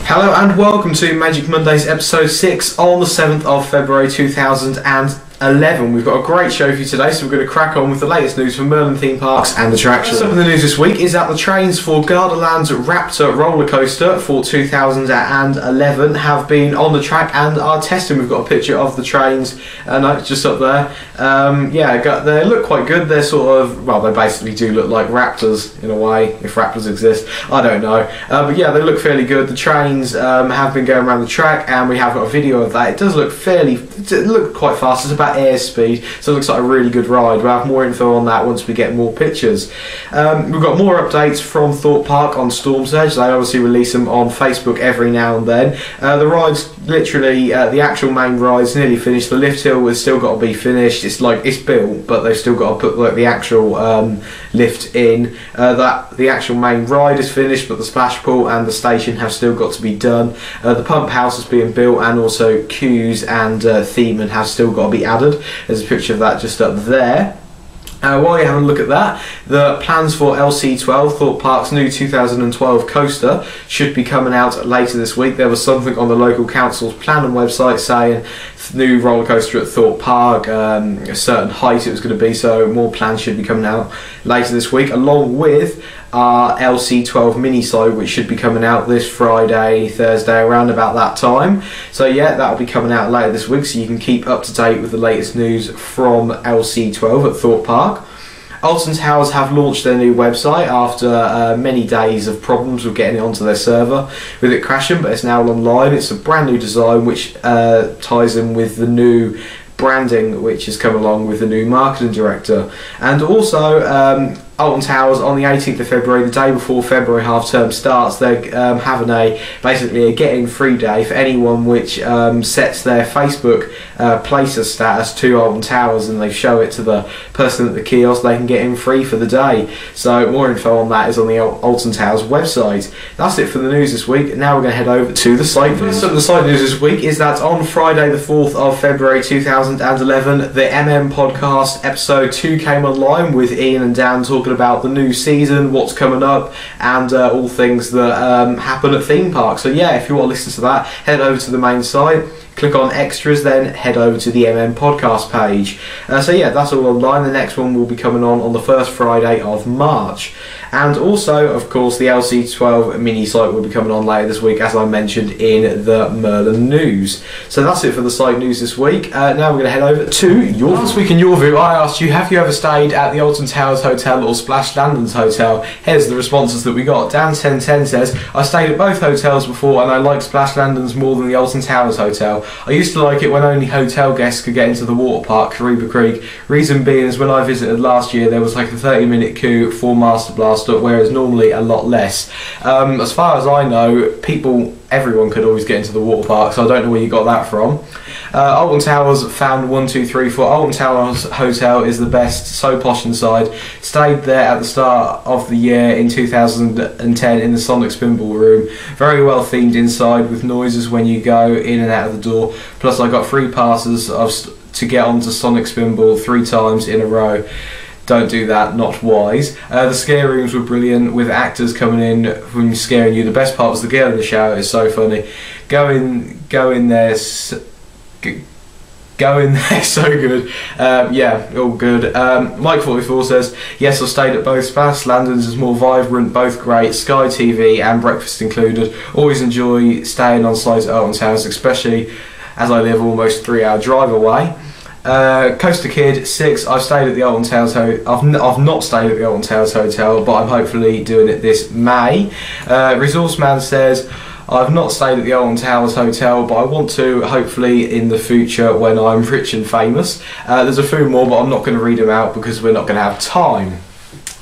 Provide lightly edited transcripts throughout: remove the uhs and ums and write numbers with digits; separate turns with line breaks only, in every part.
Hello and welcome to Magic Mondays episode 6 on the 7th of February 2011. We've got a great show for you today, so we're going to crack on with the latest news from Merlin theme parks and attractions. First up in the news this week is that the trains for Gardaland's Raptor roller coaster for 2011 have been on the track and are testing. We've got a picture of the trains, just up there. They look quite good. They're sort of, well, they basically do look like raptors in a way, if raptors exist. I don't know. But yeah, they look fairly good. The trains have been going around the track, and we have got a video of that. It does look quite fast. It's about air speed, so it looks like a really good ride. We'll have more info on that once we get more pictures. We've got more updates from Thorpe Park on Storm's Edge. They obviously release them on Facebook every now and then. The ride's literally, the actual main ride's nearly finished. The lift hill has still got to be finished. It's built, but they've still got to put the actual lift in. The actual main ride is finished, but the splash pool and the station have still got to be done. The pump house is being built, and also queues and theming have still got to be added. There's a picture of that just up there. While you're having a look at that, the plans for LC12, Thorpe Park's new 2012 coaster, should be coming out later this week. There was something on the local council's plan and website saying new roller coaster at Thorpe Park, a certain height it was going to be, so more plans should be coming out later this week, along with our LC12 mini side, which should be coming out this Friday, Thursday, around about that time. So yeah, that'll be coming out later this week, so you can keep up to date with the latest news from LC12 at Thorpe Park. Alton Towers have launched their new website after many days of problems with getting it onto their server with it crashing, but it's now online. It's a brand new design which ties in with the new branding which has come along with the new marketing director. And also Alton Towers on the 18th of February, the day before February half term starts, they're having basically a getting free day for anyone which sets their Facebook placer status to Alton Towers, and they show it to the person at the kiosk. They can get in free for the day. So more info on that is on the Alton Towers website. That's it for the news this week. Now we're going to head over to the site news. So the site news this week is that on Friday the 4th of February 2011, the MM podcast episode 2 came online with Ian and Dan talking about the new season, what's coming up, and all things that happen at theme parks. So yeah, if you want to listen to that, head over to the main site, click on extras, then head over to the MM podcast page. So yeah, that's all online. The next one will be coming on the first Friday of March. And also, of course, the LC12 mini site will be coming on later this week, as I mentioned in the Merlin news. So that's it for the site news this week. Now we're going to head over to your... This week in your view, I asked you, have you ever stayed at the Alton Towers Hotel or Splash Landings Hotel? Here's the responses that we got. Dan1010 says, I stayed at both hotels before and I like Splash Landings more than the Alton Towers Hotel. I used to like it when only hotel guests could get into the water park, Kariba Creek. Reason being is when I visited last year, there was like a 30-minute queue for Master Blaster, whereas normally a lot less. As far as I know, everyone could always get into the water park, so I don't know where you got that from. Alton Towers found 1234. Alton Towers Hotel is the best, so posh inside. Stayed there at the start of the year in 2010 in the Sonic Spinball room. Very well themed inside with noises when you go in and out of the door. Plus I got free passes to get onto Sonic Spinball 3 times in a row. Don't do that, not wise. The scare rooms were brilliant, with actors coming in from scaring you. The best part was the girl in the shower. Is so funny. Go in there, so good. Yeah, all good. Mike44 says, yes, I stayed at both. Splash Landings is more vibrant, both great. Sky TV and breakfast included. Always enjoy staying on site at Alton Towers, especially as I live almost 3-hour drive away. Coaster Kid 6, I've stayed at the Alton Towers I've not stayed at the Alton Towers Hotel, but I'm hopefully doing it this May. Resource Man says, I've not stayed at the Alton Towers Hotel, but I want to, hopefully in the future when I'm rich and famous. There's a few more, but I'm not going to read them out because we're not going to have time.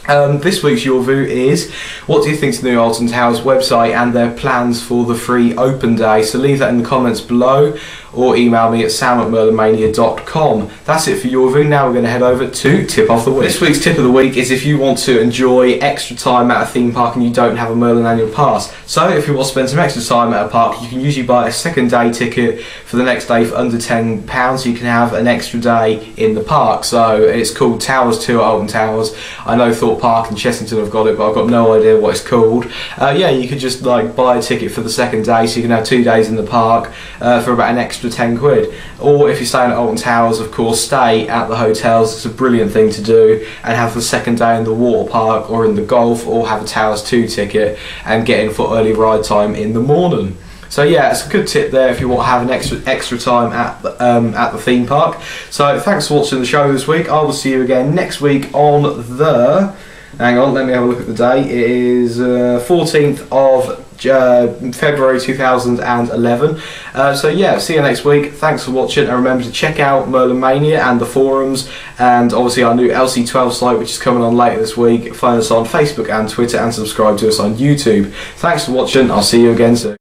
This week's Your View is, what do you think of the new Alton Towers website and their plans for the free open day? So leave that in the comments below. or email me at sam@merlinmania.com. That's it for your review. Now we're going to head over to Tip of the Week. This week's Tip of the Week is if you want to enjoy extra time at a theme park and you don't have a Merlin annual pass. So if you want to spend some extra time at a park, you can usually buy a second day ticket for the next day for under £10, so you can have an extra day in the park. So it's called Towers 2 at Alton Towers. I know Thorpe Park and Chessington have got it, but I've got no idea what it's called. Yeah, you could just like buy a ticket for the second day, so you can have 2 days in the park for about an extra £10. Or if you're staying at Alton Towers, of course, stay at the hotels. It's a brilliant thing to do, and have the second day in the water park or in the golf, or have a Towers 2 ticket and get in for early ride time in the morning. So yeah, it's a good tip there if you want to have an extra time at the theme park. So thanks for watching the show this week. I will see you again next week on the... Hang on, let me have a look at the day. It is 14th of February 2011. So yeah, see you next week. Thanks for watching, and remember to check out Merlin Mania and the forums, and obviously our new LC12 site, which is coming on later this week. Find us on Facebook and Twitter, and subscribe to us on YouTube. Thanks for watching. I'll see you again soon.